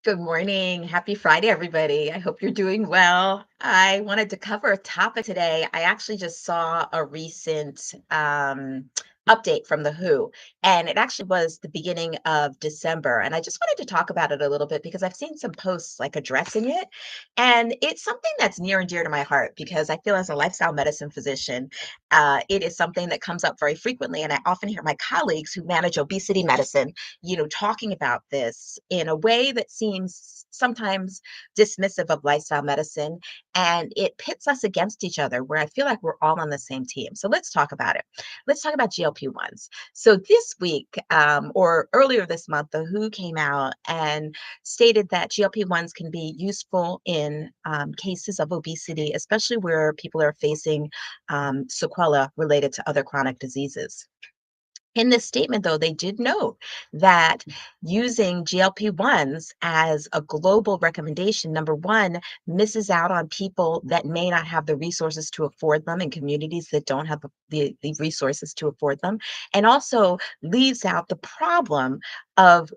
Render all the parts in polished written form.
Good morning. Happy Friday, everybody. I hope you're doing well. I wanted to cover a topic today. I actually just saw a recent update from the WHO, and it actually was the beginning of December. And I just wanted to talk about it a little bit because I've seen some posts like addressing it. And it's something that's near and dear to my heart because I feel as a lifestyle medicine physician, it is something that comes up very frequently. And I often hear my colleagues who manage obesity medicine talking about this in a way that seems sometimes dismissive of lifestyle medicine. And it pits us against each other where I feel like we're all on the same team. So let's talk about it. Let's talk about GLP-1s. So this week, or earlier this month, the WHO came out and stated that GLP-1s can be useful in cases of obesity, especially where people are facing sequela related to other chronic diseases. In this statement, though, they did note that using GLP-1s as a global recommendation, number one, misses out on people that may not have the resources to afford them in communities that don't have the resources to afford them, and also leaves out the problem of,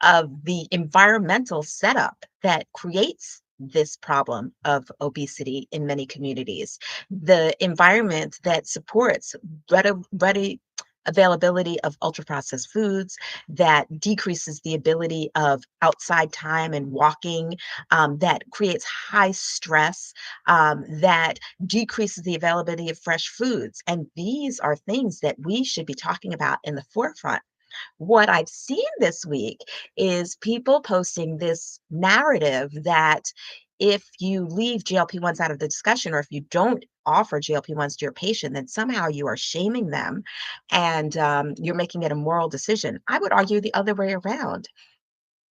of the environmental setup that creates this problem of obesity in many communities. The environment that supports ready availability of ultra processed foods, that decreases the ability of outside time and walking, that creates high stress, that decreases the availability of fresh foods. And these are things that we should be talking about in the forefront. What I've seen this week is people posting this narrative that if you leave GLP-1s out of the discussion, or if you don't offer GLP-1s to your patient, then somehow you are shaming them and you're making it a moral decision. I would argue the other way around.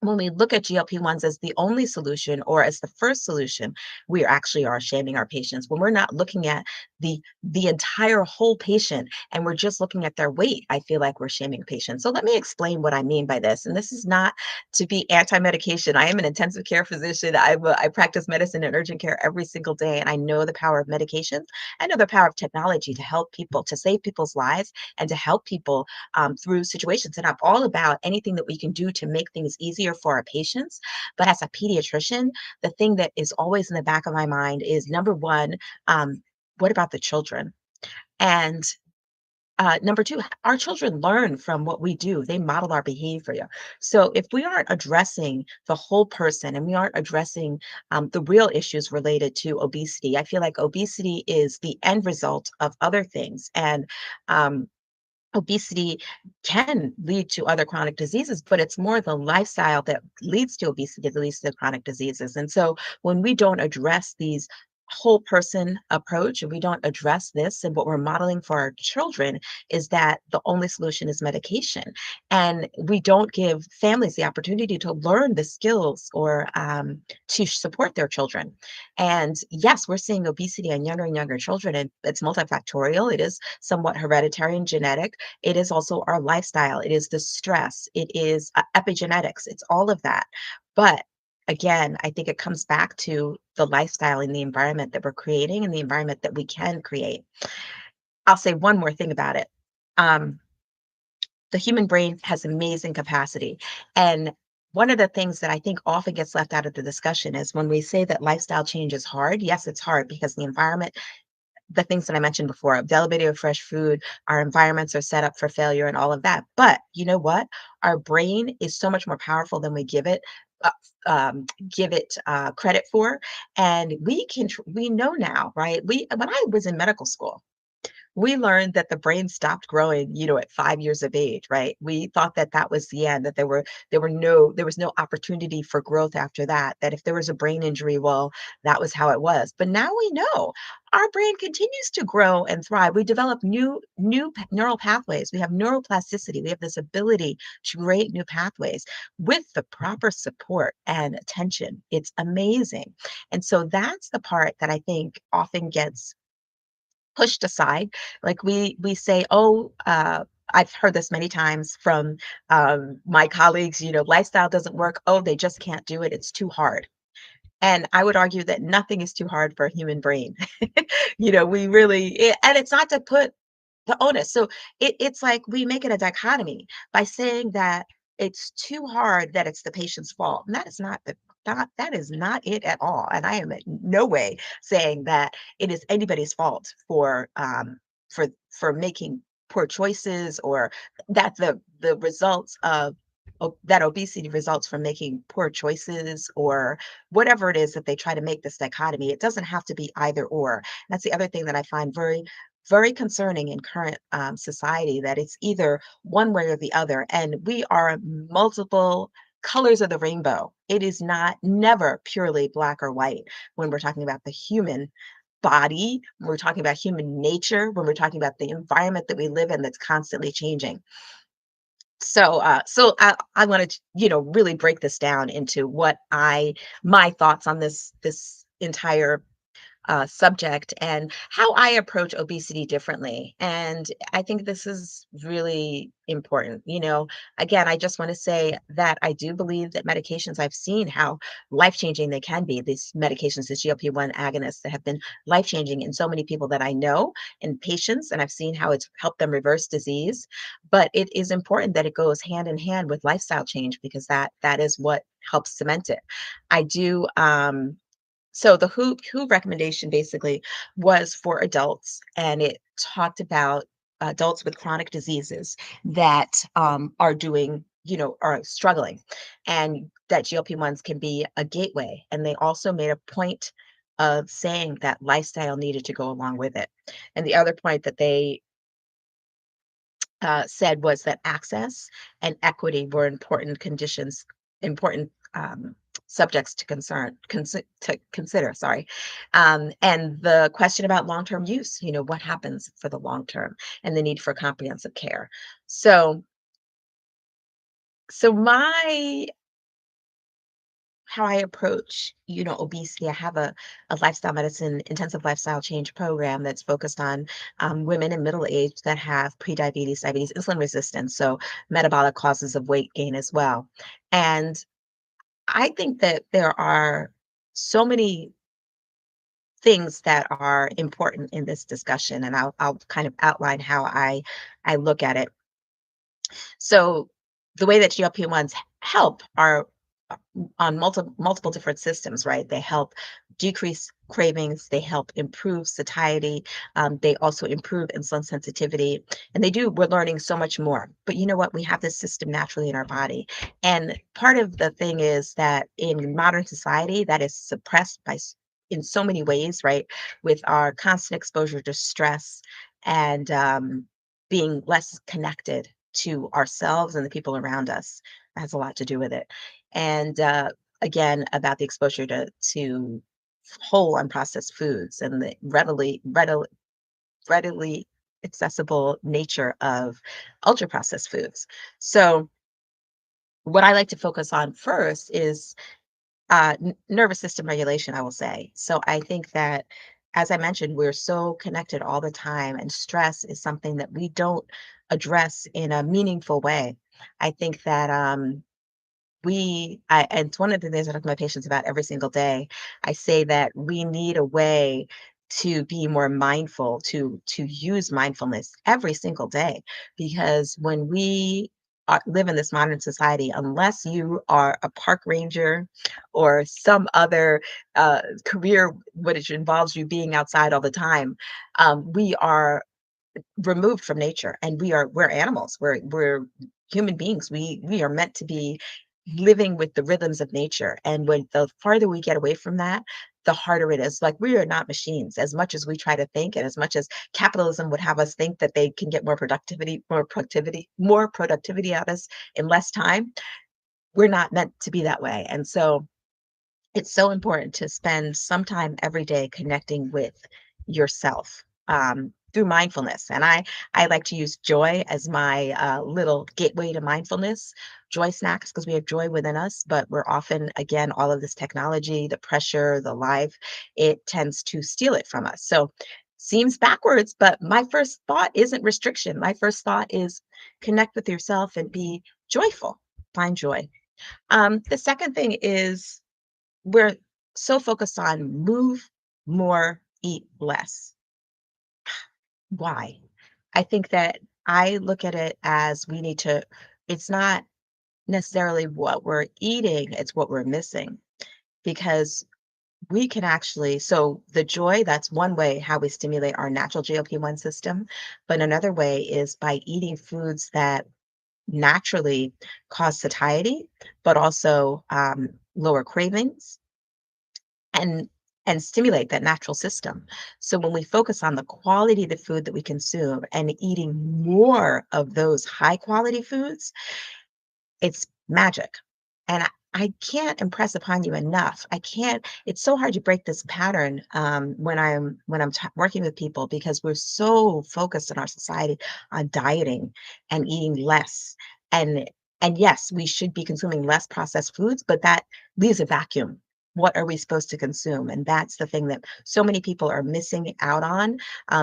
When we look at GLP-1s as the only solution or as the first solution, we actually are shaming our patients. When we're not looking at the entire whole patient and we're just looking at their weight, I feel like we're shaming patients. So let me explain what I mean by this. And this is not to be anti-medication. I am an intensive care physician. I practice medicine and urgent care every single day, and I know the power of medications. I know the power of technology to help people, to save people's lives, and to help people through situations. And I'm all about anything that we can do to make things easier for our patients. But as a pediatrician, the thing that is always in the back of my mind is number one, what about the children? And number two, our children learn from what we do. They model our behavior. So if we aren't addressing the whole person and we aren't addressing the real issues related to obesity, I feel like obesity is the end result of other things. And obesity can lead to other chronic diseases, but it's more the lifestyle that leads to obesity that leads to chronic diseases. And so when we don't address these whole person approach and we don't address this, and what we're modeling for our children is that the only solution is medication, and we don't give families the opportunity to learn the skills or to support their children. And yes, we're seeing obesity in younger and younger children, and it's multifactorial. It is somewhat hereditary and genetic. It is also our lifestyle. It is the stress. It is epigenetics. It's all of that. But again, I think it comes back to the lifestyle and the environment that we're creating and the environment that we can create. I'll say one more thing about it. Um, the human brain has amazing capacity. And one of the things that I think often gets left out of the discussion is when we say that lifestyle change is hard. Yes, it's hard because the environment, the things that I mentioned before, availability of fresh food, our environments are set up for failure and all of that. But you know what? Our brain is so much more powerful than we uh, give it credit for, and we know now, right? We When I was in medical school, we learned that the brain stopped growing, at 5 years of age, right? We thought that that was the end, that there was no opportunity for growth after that, that if there was a brain injury, well, that was how it was. But now we know our brain continues to grow and thrive. We develop neural pathways. We have neuroplasticity. We have this ability to create new pathways with the proper support and attention. It's amazing. And so that's the part that I think often gets pushed aside. Like we say, "Oh, I've heard this many times from my colleagues, lifestyle doesn't work. Oh, they just can't do it. It's too hard." And I would argue that nothing is too hard for a human brain. And it's not to put the onus. So it's like we make it a dichotomy by saying that it's too hard that it's the patient's fault. And that is not it at all. And I am in no way saying that it is anybody's fault for making poor choices, or that the results of that obesity results from making poor choices, or whatever it is that they try to make this dichotomy. It doesn't have to be either or. That's the other thing that I find very concerning in current society, that it's either one way or the other. And we are multiple colors of the rainbow. It is not never purely black or white when we're talking about the human body, when we're talking about human nature, when we're talking about the environment that we live in that's constantly changing. So I wanted to, really break this down into my thoughts on this entire subject, and how I approach obesity differently. And I think this is really important. Again, I just want to say that I do believe that medications, I've seen how life changing they can be. These medications, the GLP-1 agonists, that have been life changing in so many people that I know, and patients, and I've seen how it's helped them reverse disease. But it is important that it goes hand in hand with lifestyle change, because that is what helps cement it. I do. So the WHO recommendation basically was for adults, and it talked about adults with chronic diseases that are struggling, and that GLP-1s can be a gateway. And they also made a point of saying that lifestyle needed to go along with it. And the other point that they said was that access and equity were important conditions, important subjects to to consider. Sorry, and the question about long-term use. What happens for the long term, and the need for comprehensive care. So, so my how I approach, obesity. I have a lifestyle medicine, intensive lifestyle change program that's focused on women in middle age that have prediabetes, diabetes, insulin resistance, so metabolic causes of weight gain as well. And I think that there are so many things that are important in this discussion, and I'll kind of outline how I look at it. So the way that GLP-1s help are on multiple different systems, right? They help decrease cravings, they help improve satiety, they also improve insulin sensitivity, and we're learning so much more. But you know what? We have this system naturally in our body. And part of the thing is that in modern society, that is suppressed in so many ways, right? With our constant exposure to stress, and being less connected to ourselves and the people around us. That has a lot to do with it. And again, about the exposure to whole unprocessed foods, and the readily accessible nature of ultra processed foods. So what I like to focus on first is nervous system regulation, I will say. So I think that, as I mentioned, we're so connected all the time, and stress is something that we don't address in a meaningful way. I think that and it's one of the things I talk to my patients about every single day. I say that we need a way to be more mindful, to use mindfulness every single day, because when we live in this modern society, unless you are a park ranger or some other career which involves you being outside all the time, we are removed from nature, and we're animals, we're human beings. We are meant to be living with the rhythms of nature, and when the farther we get away from that, the harder it is. Like, we are not machines, as much as we try to think, and as much as capitalism would have us think that they can get more productivity out of us in less time. We're not meant to be that way. And so it's so important to spend some time every day connecting with yourself, through mindfulness. And I like to use joy as my little gateway to mindfulness. Joy snacks, because we have joy within us, but we're often, again, all of this technology, the pressure, the life, it tends to steal it from us. So, seems backwards, but my first thought isn't restriction. My first thought is connect with yourself and be joyful. Find joy. The second thing is, we're so focused on move more, eat less. Why? I think that I look at it as, we need to, it's not necessarily what we're eating, it's what we're missing. Because we can actually, so the joy, that's one way how we stimulate our natural GLP-1 system. But another way is by eating foods that naturally cause satiety, but also lower cravings and stimulate that natural system. So when we focus on the quality of the food that we consume and eating more of those high quality foods, it's magic. And I can't impress upon you enough. I can't, it's so hard to break this pattern when I'm working with people because we're so focused in our society on dieting and eating less. And and yes, we should be consuming less processed foods, but that leaves a vacuum. What are we supposed to consume? And that's the thing that so many people are missing out on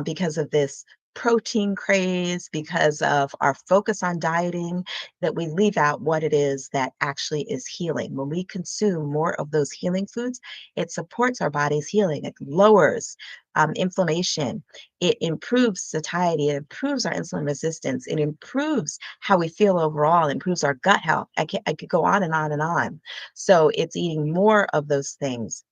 because of this protein craze, because of our focus on dieting, that we leave out what it is that actually is healing. When we consume more of those healing foods, it supports our body's healing. It lowers inflammation. It improves satiety. It improves our insulin resistance. It improves how we feel overall, improves our gut health. I could go on and on and on. So it's eating more of those things.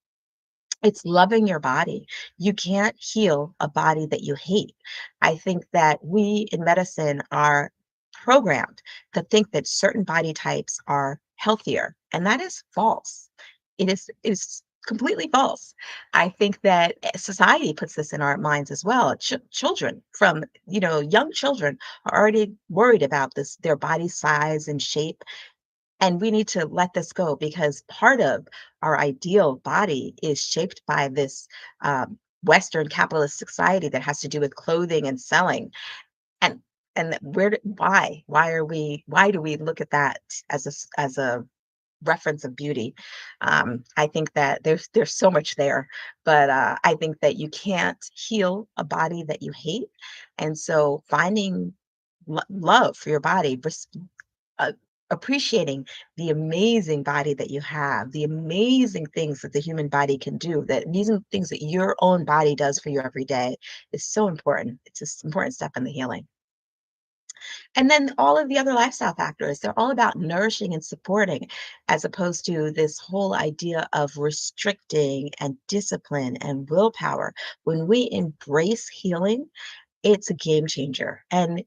It's loving your body. You can't heal a body that you hate. I think that we in medicine are programmed to think that certain body types are healthier, and that is false. It is completely false. I think that society puts this in our minds as well. Children from, young children are already worried about this, their body size and shape, and we need to let this go because part of our ideal body is shaped by this Western capitalist society that has to do with clothing and selling. And why do we look at that as as a reference of beauty? I think that there's so much there, but I think that you can't heal a body that you hate, and so finding love for your body, uh, appreciating the amazing body that you have, the amazing things that the human body can do, that amazing things that your own body does for you every day is so important. It's an important step in the healing. And then all of the other lifestyle factors, they're all about nourishing and supporting, as opposed to this whole idea of restricting and discipline and willpower. When we embrace healing, it's a game changer. And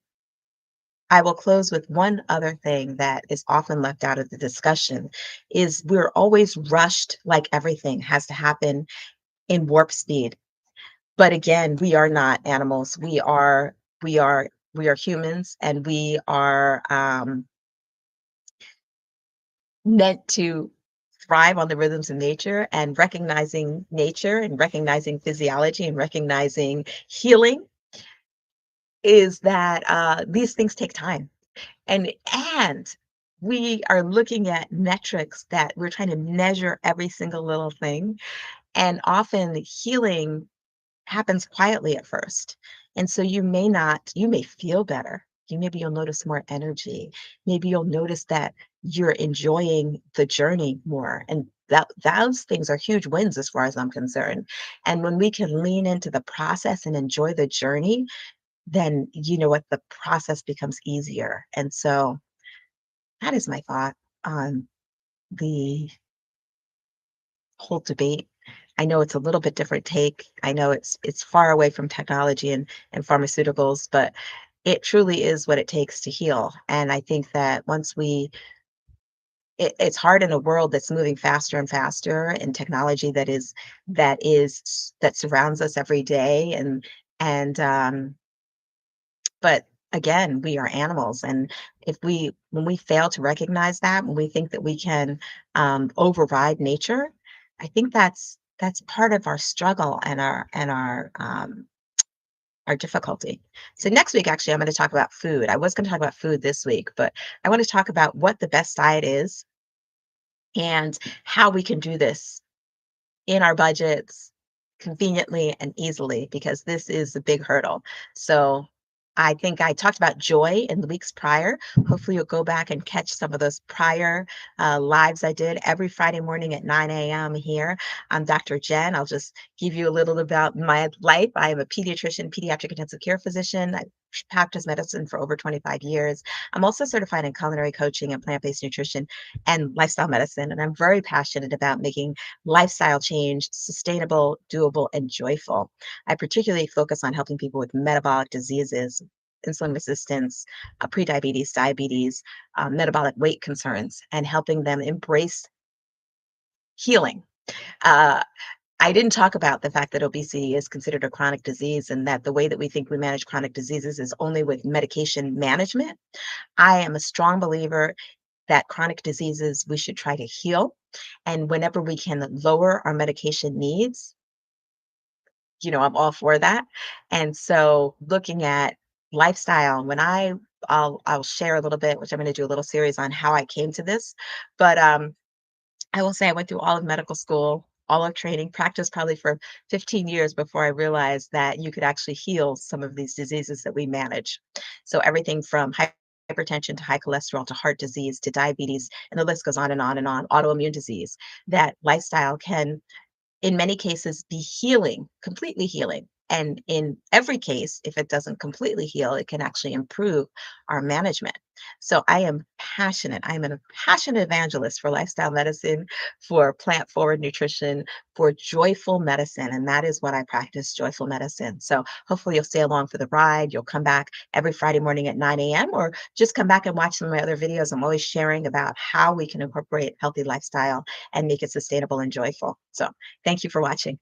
I will close with one other thing that is often left out of the discussion is we're always rushed, like everything has to happen in warp speed. But again, we are not animals. We are humans, and we are meant to thrive on the rhythms of nature, and recognizing nature and recognizing physiology and recognizing healing is that these things take time. And we are looking at metrics that we're trying to measure every single little thing, and often healing happens quietly at first. And so you may feel better. Maybe you'll notice more energy. Maybe you'll notice that you're enjoying the journey more. And those things are huge wins as far as I'm concerned. And when we can lean into the process and enjoy the journey, then you know what, the process becomes easier. And so that is my thought on the whole debate. I know it's a little bit different take. I know it's far away from technology and pharmaceuticals, but it truly is what it takes to heal. And I think that it's hard in a world that's moving faster and faster, and technology that surrounds us every day, and but again, we are animals, and if we when we fail to recognize that, when we think that we can override nature, I think that's part of our struggle and our difficulty. So next week, actually, I'm going to talk about food. I was going to talk about food this week, but I want to talk about what the best diet is and how we can do this in our budgets conveniently and easily, because this is a big hurdle. So I think I talked about joy in the weeks prior. Hopefully, you'll go back and catch some of those prior lives I did every Friday morning at 9 a.m. here. I'm Dr. Jenn. I'll just give you a little about my life. I am a pediatrician, pediatric intensive care physician. practiced medicine for over 25 years. I'm also certified in culinary coaching and plant-based nutrition and lifestyle medicine. And I'm very passionate about making lifestyle change sustainable, doable, and joyful. I particularly focus on helping people with metabolic diseases, insulin resistance, prediabetes, diabetes, metabolic weight concerns, and helping them embrace healing. Uh, I didn't talk about the fact that obesity is considered a chronic disease and that the way that we think we manage chronic diseases is only with medication management. I am a strong believer that chronic diseases we should try to heal. And whenever we can lower our medication needs, I'm all for that. And so looking at lifestyle, I'll share a little bit, which I'm going to do a little series on how I came to this. But I will say I went through all of medical school, all of training, practiced probably for 15 years before I realized that you could actually heal some of these diseases that we manage. So everything from hypertension to high cholesterol to heart disease to diabetes, and the list goes on and on and on, autoimmune disease, that lifestyle can in many cases be healing, completely healing. And in every case, if it doesn't completely heal, it can actually improve our management. So I am passionate. I'm a passionate evangelist for lifestyle medicine, for plant forward nutrition, for joyful medicine. And that is what I practice, joyful medicine. So hopefully you'll stay along for the ride. You'll come back every Friday morning at 9 a.m. or just come back and watch some of my other videos. I'm always sharing about how we can incorporate healthy lifestyle and make it sustainable and joyful. So thank you for watching.